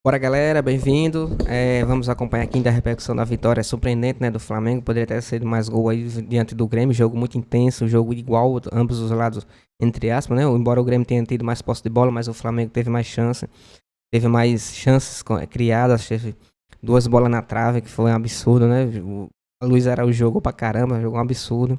Bora, galera, bem-vindo. Vamos acompanhar aqui da repercussão da vitória surpreendente, né, do Flamengo. Poderia ter sido mais gol aí diante do Grêmio. Jogo muito intenso, jogo igual, ambos os lados, entre aspas, né? Embora o Grêmio tenha tido mais posse de bola, mas o Flamengo teve mais chance. Teve mais chances criadas, teve 2 bolas na trave, que foi um absurdo, né? O Luiz Araújo jogou pra caramba, jogou um absurdo.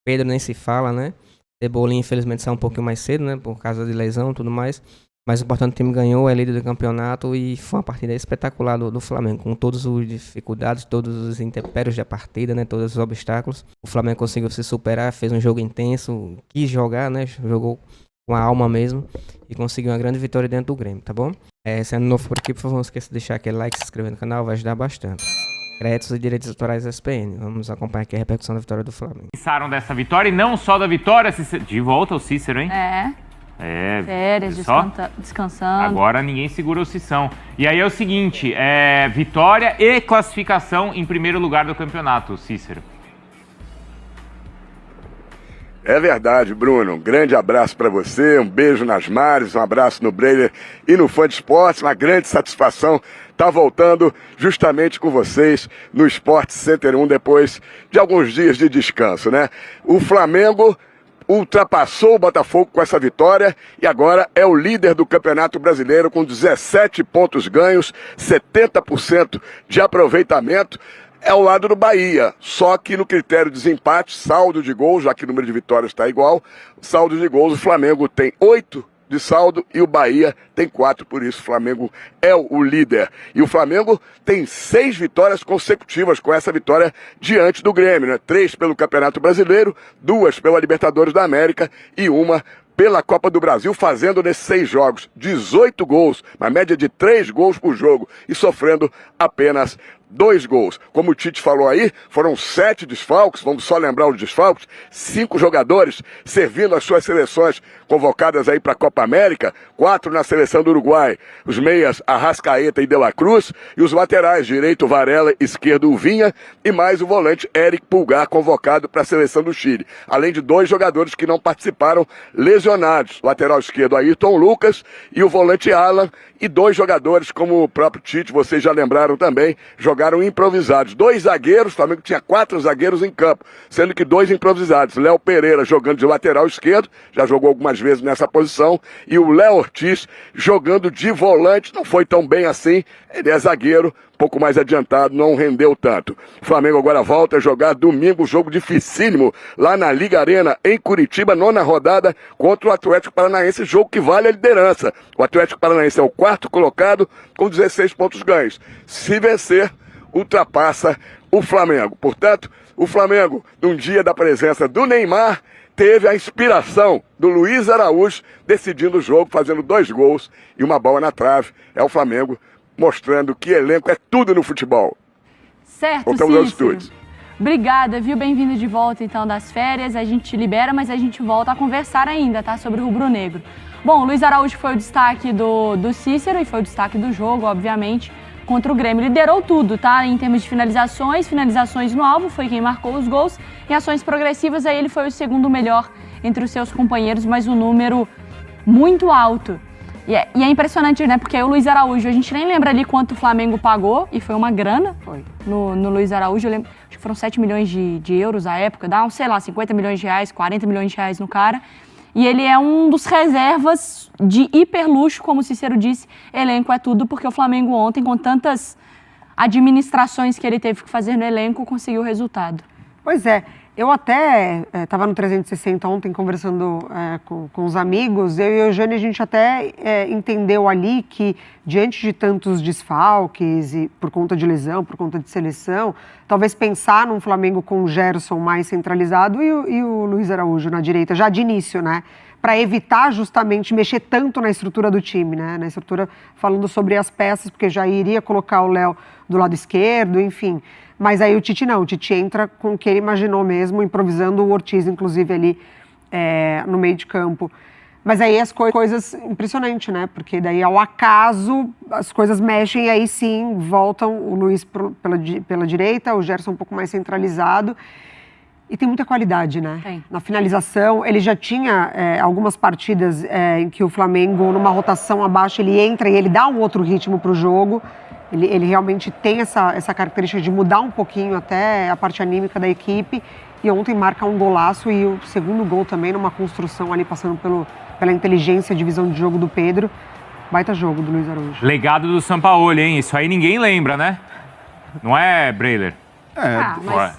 Pedro nem se fala, né? Cebolinha, infelizmente, saiu um pouquinho mais cedo, né? Por causa de lesão e tudo mais. Mas o importante, o time ganhou, é líder do campeonato e foi uma partida espetacular do Flamengo, com todas as dificuldades, todos os intempéries da partida, né, todos os obstáculos. O Flamengo conseguiu se superar, fez um jogo intenso, quis jogar, né, jogou com a alma mesmo e conseguiu uma grande vitória dentro do Grêmio, tá bom? Sendo novo por aqui, por favor, não esqueça de deixar aquele like, se inscrever no canal, vai ajudar bastante. Créditos e direitos autorais da SPN. Vamos acompanhar aqui a repercussão da vitória do Flamengo. Pensaram dessa vitória e não só da vitória, de volta o Cícero, hein? Férias, descansando. Agora ninguém segura o Cição. E aí é o seguinte, vitória e classificação em primeiro lugar do campeonato, Cícero. É verdade, Bruno. Um grande abraço para você, um beijo nas mares, um abraço no Breiler e no Fã de Esportes. Uma grande satisfação estar voltando justamente com vocês no Sport Center 1 depois de alguns dias de descanso, né? O Flamengo ultrapassou o Botafogo com essa vitória e agora é o líder do Campeonato Brasileiro com 17 pontos ganhos, 70% de aproveitamento. É ao lado do Bahia, só que no critério de desempate, saldo de gols, já que o número de vitórias está igual, saldo de gols, o Flamengo tem 8 de saldo e o Bahia tem 4, por isso o Flamengo é o líder. E o Flamengo tem 6 vitórias consecutivas com essa vitória diante do Grêmio, né? 3 pelo Campeonato Brasileiro, 2 pela Libertadores da América e 1 pela Copa do Brasil, fazendo nesses 6 jogos 18 gols, uma média de 3 gols por jogo e sofrendo apenas 2 gols. Como o Tite falou aí, foram 7 desfalques, vamos só lembrar os desfalques, 5 jogadores servindo as suas seleções convocadas aí para a Copa América, 4 na seleção do Uruguai, os meias Arrascaeta e De La Cruz, e os laterais, direito Varela, esquerdo Vinha, e mais o volante Eric Pulgar, convocado para a seleção do Chile, além de 2 jogadores que não participaram, lesionados, lateral esquerdo Ayrton Lucas e o volante Alan, e 2 jogadores, como o próprio Tite, vocês já lembraram também, jogaram improvisados. 2 zagueiros, o Flamengo tinha 4 zagueiros em campo, sendo que 2 improvisados. Léo Pereira jogando de lateral esquerdo, já jogou algumas vezes nessa posição, e o Léo Ortiz jogando de volante, não foi tão bem assim, ele é zagueiro, pouco mais adiantado, não rendeu tanto. O Flamengo agora volta a jogar domingo, jogo dificílimo, lá na Liga Arena, em Curitiba, 9ª rodada, contra o Atlético Paranaense, jogo que vale a liderança. O Atlético Paranaense é o 4º colocado, com 16 pontos ganhos. Se vencer, ultrapassa o Flamengo. Portanto, o Flamengo, num dia da presença do Neymar, teve a inspiração do Luiz Araújo, decidindo o jogo, fazendo 2 gols e uma bola na trave. É o Flamengo mostrando que elenco é tudo no futebol. Certo, voltamos aos estúdios. Obrigada, viu? Bem-vindo de volta, então, das férias. A gente te libera, mas a gente volta a conversar ainda, tá? Sobre o rubro-negro. Bom, o Luiz Araújo foi o destaque do Cícero e foi o destaque do jogo, obviamente, contra o Grêmio. Liderou tudo, tá? Em termos de finalizações no alvo, foi quem marcou os gols. Em ações progressivas, aí ele foi o segundo melhor entre os seus companheiros, mas um número muito alto. E é impressionante, né? Porque aí o Luiz Araújo, a gente nem lembra ali quanto o Flamengo pagou, e foi uma grana no Luiz Araújo. Eu lembro, acho que foram 7 milhões de euros à época, dá uns, sei lá, 50 milhões de reais, 40 milhões de reais no cara. E ele é um dos reservas de hiperluxo, como o Cícero disse, elenco é tudo, porque o Flamengo ontem, com tantas administrações que ele teve que fazer no elenco, conseguiu o resultado. Pois é. Eu até estava no 360 ontem conversando com os amigos, eu e o Eugênio, a gente até entendeu ali que, diante de tantos desfalques, e por conta de lesão, por conta de seleção, talvez pensar num Flamengo com o Gerson mais centralizado e o Luiz Araújo na direita, já de início, né? Para evitar justamente mexer tanto na estrutura do time, né? Na estrutura, falando sobre as peças, porque já iria colocar o Léo do lado esquerdo, enfim. Mas aí o Tite não, o Tite entra com o que ele imaginou mesmo, improvisando o Ortiz, inclusive, ali no meio de campo. Mas aí as coisas, impressionante, né? Porque daí, ao acaso, as coisas mexem e aí sim, voltam o Luiz pela direita, o Gerson um pouco mais centralizado. E tem muita qualidade, né? Tem. Na finalização, ele já tinha algumas partidas em que o Flamengo, numa rotação abaixo, ele entra e ele dá um outro ritmo para o jogo. Ele realmente tem essa característica de mudar um pouquinho até a parte anímica da equipe. E ontem marca um golaço e o segundo gol também numa construção ali, passando pela inteligência de visão de jogo do Pedro. Baita jogo do Luiz Araújo. Legado do Sampaoli, hein? Isso aí ninguém lembra, né? Não é, Breiler?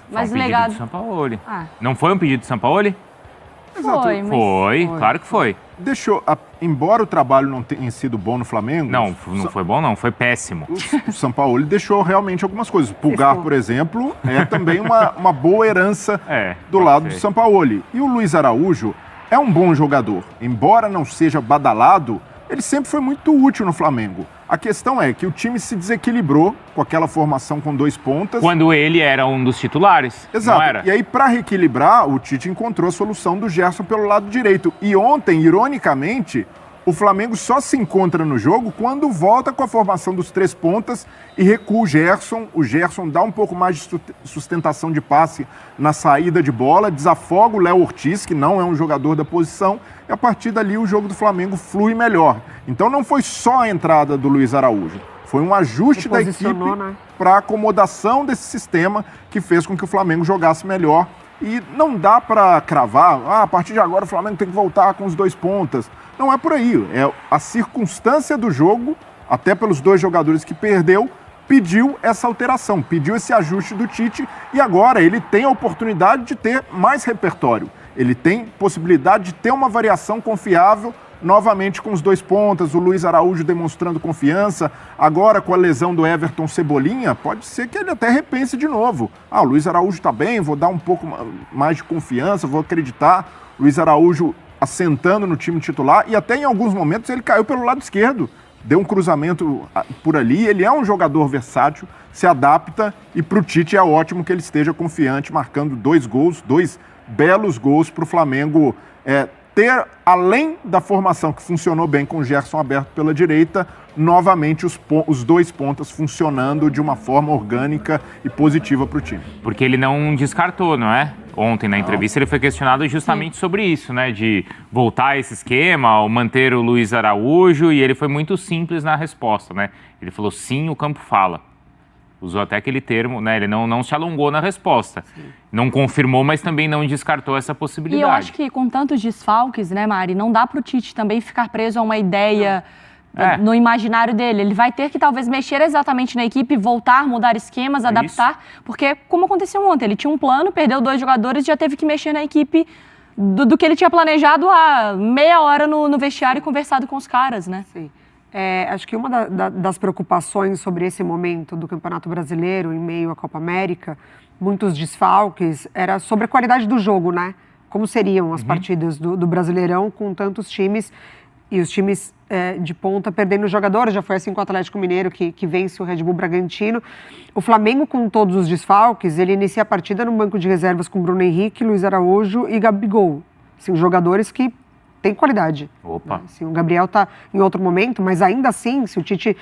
Mas foi um legado. pedido do Sampaoli. Ah. Não foi um pedido do Sampaoli? Foi, claro que foi. Embora o trabalho não tenha sido bom no Flamengo... Não foi bom não, foi péssimo. O Sampaoli deixou realmente algumas coisas. O Pulgar, por exemplo, é também uma boa herança do lado do Sampaoli. E o Luiz Araújo é um bom jogador. Embora não seja badalado, ele sempre foi muito útil no Flamengo. A questão é que o time se desequilibrou com aquela formação com 2 pontas. Quando ele era um dos titulares. Exato. Não era? E aí, para reequilibrar, o Tite encontrou a solução do Gerson pelo lado direito. E ontem, ironicamente, o Flamengo só se encontra no jogo quando volta com a formação dos 3 pontas e recua o Gerson. O Gerson dá um pouco mais de sustentação de passe na saída de bola, desafoga o Léo Ortiz, que não é um jogador da posição, e a partir dali o jogo do Flamengo flui melhor. Então não foi só a entrada do Luiz Araújo, foi um ajuste da equipe para a acomodação desse sistema que fez com que o Flamengo jogasse melhor. E não dá para cravar, a partir de agora o Flamengo tem que voltar com os 2 pontas. Não é por aí, é a circunstância do jogo, até pelos 2 jogadores que perdeu, pediu essa alteração, pediu esse ajuste do Tite e agora ele tem a oportunidade de ter mais repertório. Ele tem possibilidade de ter uma variação confiável, novamente com os 2 pontas, o Luiz Araújo demonstrando confiança, agora com a lesão do Everton Cebolinha, pode ser que ele até repense de novo. O Luiz Araújo está bem, vou dar um pouco mais de confiança, vou acreditar. Luiz Araújo assentando no time titular e até em alguns momentos ele caiu pelo lado esquerdo, deu um cruzamento por ali, ele é um jogador versátil, se adapta e para o Tite é ótimo que ele esteja confiante, marcando 2 gols, 2 belos gols para o Flamengo ter, além da formação que funcionou bem com o Gerson aberto pela direita, novamente os 2 pontas funcionando de uma forma orgânica e positiva para o time. Porque ele não descartou, não é? Ontem na entrevista ele foi questionado justamente sobre isso, né? De voltar a esse esquema, ou manter o Luiz Araújo, e ele foi muito simples na resposta, né? Ele falou, sim, o campo fala. Usou até aquele termo, né? Ele não se alongou na resposta. Sim. Não confirmou, mas também não descartou essa possibilidade. E eu acho que com tantos desfalques, né, Mari, não dá para o Tite também ficar preso a uma ideia no imaginário dele. Ele vai ter que talvez mexer exatamente na equipe, voltar, mudar esquemas, adaptar. Porque, como aconteceu ontem, ele tinha um plano, perdeu 2 jogadores e já teve que mexer na equipe do que ele tinha planejado há meia hora no vestiário e conversado com os caras, né? Sim. Acho que uma das preocupações sobre esse momento do Campeonato Brasileiro, em meio à Copa América, muitos desfalques, era sobre a qualidade do jogo, né? Como seriam as partidas do Brasileirão com tantos times e os times de ponta perdendo jogadores. Já foi assim com o Atlético Mineiro, que vence o Red Bull Bragantino. O Flamengo, com todos os desfalques, ele inicia a partida no banco de reservas com Bruno Henrique, Luiz Araújo e Gabigol. Assim, jogadores que tem qualidade. Opa. Né? Assim, o Gabriel está em outro momento, mas ainda assim, se o Tite,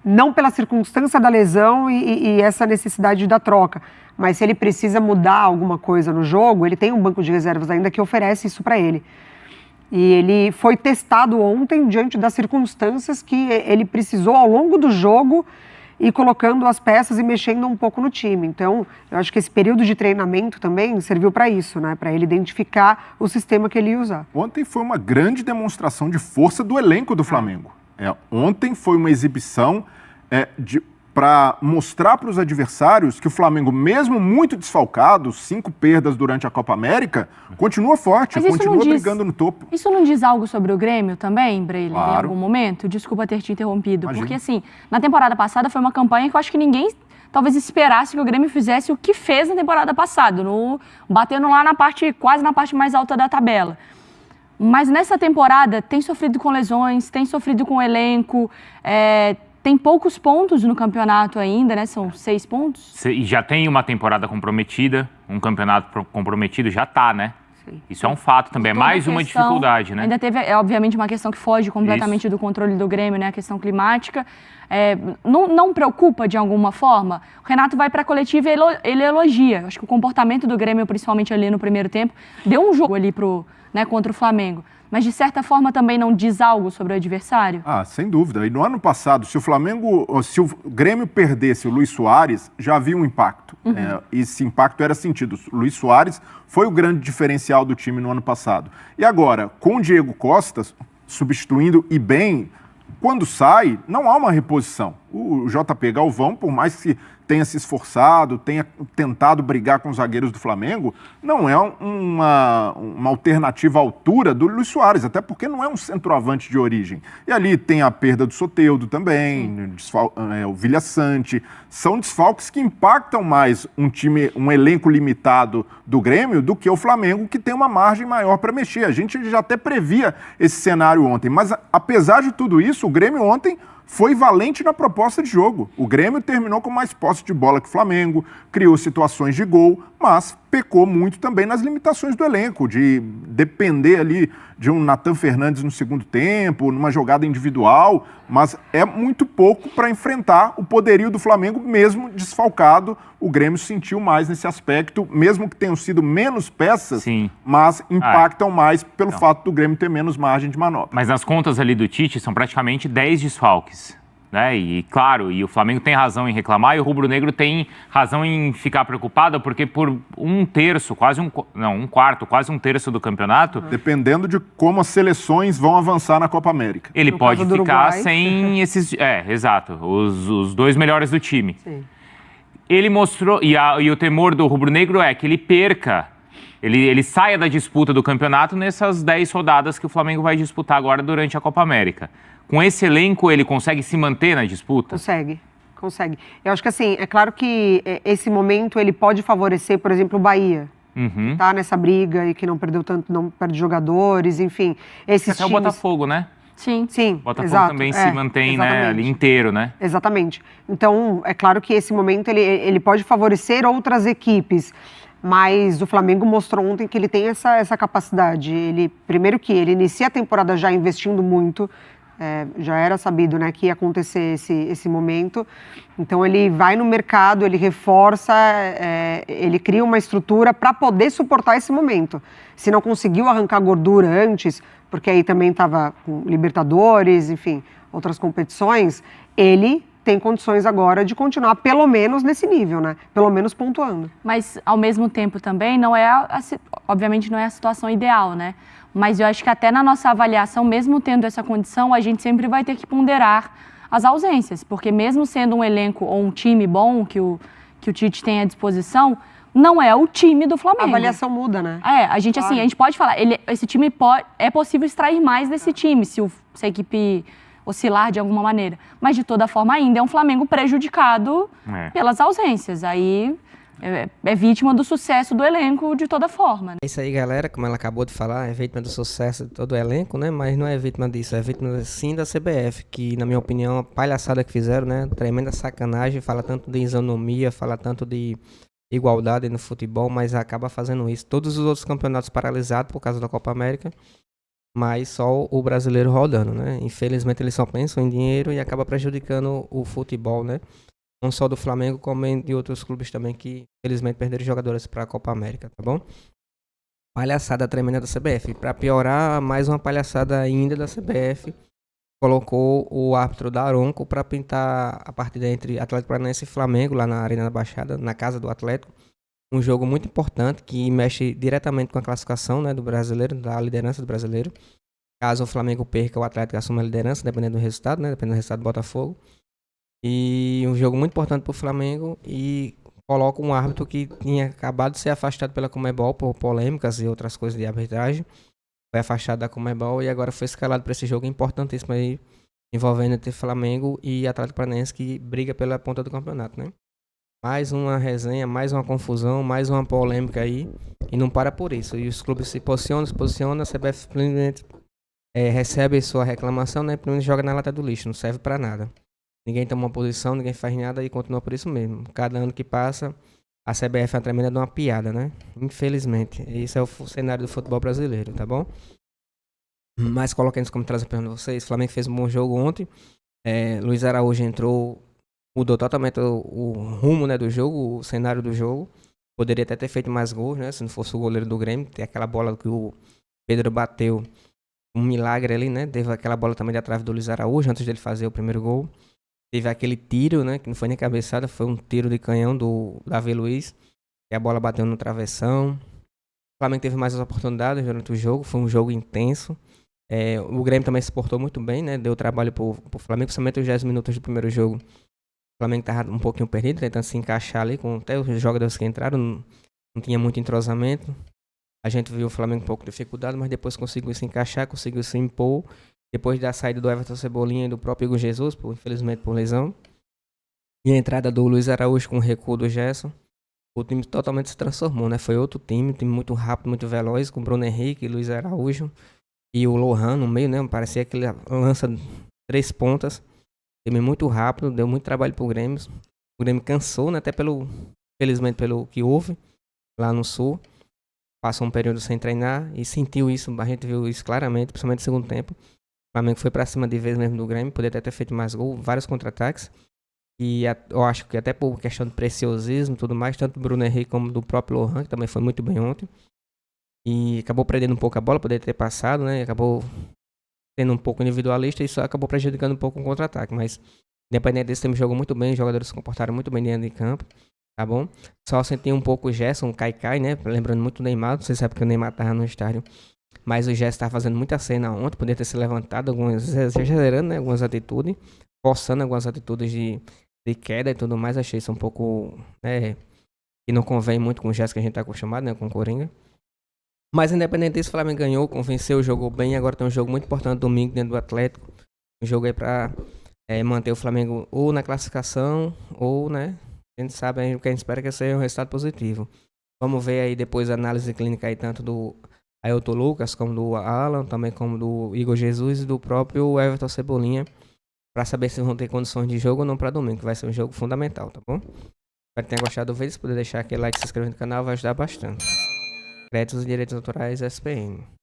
não pela circunstância da lesão e essa necessidade da troca, mas se ele precisa mudar alguma coisa no jogo, ele tem um banco de reservas ainda que oferece isso para ele. E ele foi testado ontem diante das circunstâncias que ele precisou ao longo do jogo e colocando as peças e mexendo um pouco no time. Então, eu acho que esse período de treinamento também serviu para isso, né? Para ele identificar o sistema que ele ia usar. Ontem foi uma grande demonstração de força do elenco do Flamengo. Ontem foi uma exibição para mostrar para os adversários que o Flamengo, mesmo muito desfalcado, 5 perdas durante a Copa América, continua forte, continua brigando no topo. Isso não diz algo sobre o Grêmio também, Breyle, claro. Em algum momento? Desculpa ter te interrompido. Imagina. Porque, assim, na temporada passada foi uma campanha que eu acho que ninguém talvez esperasse que o Grêmio fizesse o que fez na temporada passada, batendo lá quase na parte mais alta da tabela. Mas nessa temporada tem sofrido com lesões, tem sofrido com o elenco, tem poucos pontos no campeonato ainda, né? São 6 pontos. E já tem uma temporada comprometida, um campeonato comprometido, já tá, né? Sim. Isso é um fato também, é Toda mais uma questão, dificuldade, né? Ainda teve, obviamente, uma questão que foge completamente do controle do Grêmio, né? A questão climática. Não preocupa de alguma forma? O Renato vai para a coletiva e ele elogia. Acho que o comportamento do Grêmio, principalmente ali no primeiro tempo, deu um jogo ali contra o Flamengo. Mas, de certa forma, também não diz algo sobre o adversário? Ah, sem dúvida. E no ano passado, se o Grêmio perdesse o Luis Soares, já havia um impacto. Esse impacto era sentido. O Luis Soares foi o grande diferencial do time no ano passado. E agora, com o Diego Costa substituindo e bem, quando sai, não há uma reposição. O JP Galvão, por mais que tenha se esforçado, tenha tentado brigar com os zagueiros do Flamengo, não é uma alternativa à altura do Luis Soares, até porque não é um centroavante de origem. E ali tem a perda do Soteldo também, o Vilha Sante. São desfalques que impactam mais um elenco limitado do Grêmio do que o Flamengo, que tem uma margem maior para mexer. A gente já até previa esse cenário ontem, mas apesar de tudo isso, o Grêmio ontem foi valente na proposta de jogo. O Grêmio terminou com mais posse de bola que o Flamengo, criou situações de gol, mas pecou muito também nas limitações do elenco, de depender ali de um Nathan Fernandes no segundo tempo, numa jogada individual, mas é muito pouco para enfrentar o poderio do Flamengo, mesmo desfalcado. O Grêmio sentiu mais nesse aspecto, mesmo que tenham sido menos peças, Sim. mas impactam mais pelo fato do Grêmio ter menos margem de manobra. Mas nas contas ali do Tite, são praticamente 10 desfalques. Né? E claro, o Flamengo tem razão em reclamar e o rubro-negro tem razão em ficar preocupado, porque por um terço, quase um terço do campeonato, dependendo de como as seleções vão avançar na Copa América. Ele No pode caso do ficar Uruguai. sem esses... exato, os dois melhores do time. Sim. Ele mostrou, e o temor do rubro-negro é que ele perca, ele saia da disputa do campeonato nessas 10 rodadas que o Flamengo vai disputar agora durante a Copa América. Com esse elenco, ele consegue se manter na disputa? Consegue. Eu acho que assim, é claro que esse momento ele pode favorecer, por exemplo, o Bahia. Uhum. Tá nessa briga e que não perdeu tanto, não perde jogadores, enfim. Esses Até o times... Botafogo, né? Sim, O Botafogo exato, também se mantém, né, ali inteiro, né? Exatamente. Então, é claro que esse momento ele pode favorecer outras equipes, mas o Flamengo mostrou ontem que ele tem essa capacidade. Primeiro que ele inicia a temporada já investindo muito, já era sabido, né, que ia acontecer esse momento. Então ele vai no mercado, ele reforça, ele cria uma estrutura para poder suportar esse momento. Se não conseguiu arrancar gordura antes, porque aí também estava com Libertadores, enfim, outras competições, ele tem condições agora de continuar pelo menos nesse nível, né? Pelo menos pontuando. Mas, ao mesmo tempo, também, obviamente não é a situação ideal, né? Mas eu acho que até na nossa avaliação, mesmo tendo essa condição, a gente sempre vai ter que ponderar as ausências, porque mesmo sendo um elenco ou um time bom que o Tite tem à disposição, não é o time do Flamengo. A avaliação muda, né? A gente pode falar, esse time é possível extrair mais desse time, se a equipe oscilar de alguma maneira. Mas, de toda forma, ainda é um Flamengo prejudicado pelas ausências. Aí é vítima do sucesso do elenco de toda forma. É isso aí, galera, como ela acabou de falar, é vítima do sucesso de todo o elenco, né? Mas não é vítima disso, é vítima sim da CBF, que, na minha opinião, a palhaçada que fizeram, né? Tremenda sacanagem, fala tanto de isonomia, fala tanto de igualdade no futebol, mas acaba fazendo isso. Todos os outros campeonatos paralisados por causa da Copa América, mas só o brasileiro rodando, né? Infelizmente eles só pensam em dinheiro e acaba prejudicando o futebol, né? Não só do Flamengo, como de outros clubes também que, infelizmente, perderam jogadores para a Copa América, tá bom? Palhaçada tremenda da CBF. Para piorar, mais uma palhaçada ainda da CBF. Colocou o árbitro Daronco para pintar a partida entre Atlético Paranaense e Flamengo, lá na Arena da Baixada, na casa do Atlético. Um jogo muito importante que mexe diretamente com a classificação, né, do brasileiro, da liderança do brasileiro. Caso o Flamengo perca, o Atlético assume a liderança, dependendo do resultado, né, dependendo do resultado do Botafogo. E um jogo muito importante para o Flamengo e coloca um árbitro que tinha acabado de ser afastado pela Conmebol por polêmicas e outras coisas de arbitragem. Foi afastado da Conmebol e agora foi escalado para esse jogo importantíssimo aí, envolvendo entre Flamengo e Atlético Paranaense, que briga pela ponta do campeonato, né? Mais uma resenha, mais uma confusão, mais uma polêmica aí, e não para por isso. E os clubes se posicionam, a CBF simplesmente recebe sua reclamação, né? Primeiro joga na lata do lixo, não serve para nada. Ninguém toma uma posição, ninguém faz nada e continua por isso mesmo. Cada ano que passa, a CBF é uma tremenda de uma piada, né? Infelizmente. Esse é o cenário do futebol brasileiro, tá bom? Mas coloquei nos comentários a pergunta de vocês. O Flamengo fez um bom jogo ontem. Luiz Araújo entrou, mudou totalmente o rumo, né, do jogo, o cenário do jogo. Poderia até ter feito mais gols, né? Se não fosse o goleiro do Grêmio. Tem aquela bola que o Pedro bateu, um milagre ali, né? Teve aquela bola também de trave do Luiz Araújo antes dele fazer o primeiro gol. Teve aquele tiro, né? Que não foi nem cabeçada, foi um tiro de canhão do Davi Luiz. E a bola bateu no travessão. O Flamengo teve mais as oportunidades durante o jogo. Foi um jogo intenso. O Grêmio também se portou muito bem, né? Deu trabalho pro Flamengo, principalmente os 10 minutos do primeiro jogo. O Flamengo tava um pouquinho perdido, tentando se encaixar ali com até os jogadores que entraram. Não tinha muito entrosamento. A gente viu o Flamengo um pouco de dificuldade, mas depois conseguiu se encaixar, conseguiu se impor. Depois da saída do Everton Cebolinha e do próprio Igor Jesus, infelizmente por lesão. E a entrada do Luiz Araújo com o recuo do Gerson. O time totalmente se transformou, né? Foi outro time muito rápido, muito veloz, com Bruno Henrique, Luiz Araújo e o Lohan no meio, né? Parecia que ele lança 3 pontas. Time muito rápido, deu muito trabalho pro Grêmio. O Grêmio cansou, né? Até felizmente pelo que houve lá no Sul. Passou um período sem treinar e sentiu isso, a gente viu isso claramente, principalmente no segundo tempo. O Flamengo foi pra cima de vez mesmo do Grêmio, poderia ter feito mais gol, vários contra-ataques. E eu acho que até por questão de preciosismo e tudo mais, tanto do Bruno Henrique como do próprio Lohan, que também foi muito bem ontem. E acabou perdendo um pouco a bola, poderia ter passado, né? Acabou sendo um pouco individualista e isso acabou prejudicando um pouco o contra-ataque. Mas, independente desse, time jogou muito bem, os jogadores se comportaram muito bem dentro de campo, tá bom? Só senti um pouco o Gerson, o Caicai, né? Lembrando muito do Neymar, não sei se é porque o Neymar tava no estádio. Mas o Gerson tava fazendo muita cena ontem, poderia ter se levantado, exagerando, né? Algumas atitudes, forçando algumas atitudes de queda e tudo mais. Achei isso um pouco, que não convém muito com o Gerson que a gente tá acostumado, né? Com o Coringa. Mas independente disso, o Flamengo ganhou, convenceu, jogou bem. Agora tem um jogo muito importante domingo dentro do Atlético. Um jogo aí pra manter o Flamengo ou na classificação ou, né? A gente sabe aí o que a gente espera que seja um resultado positivo. Vamos ver aí depois a análise clínica aí tanto do Ailton Lucas, como do Alan, também como do Igor Jesus e do próprio Everton Cebolinha, para saber se vão ter condições de jogo ou não para domingo, que vai ser um jogo fundamental, tá bom? Espero que tenha gostado do vídeo. Se puder deixar aquele like e se inscrever no canal, vai ajudar bastante. Créditos e direitos autorais SPN.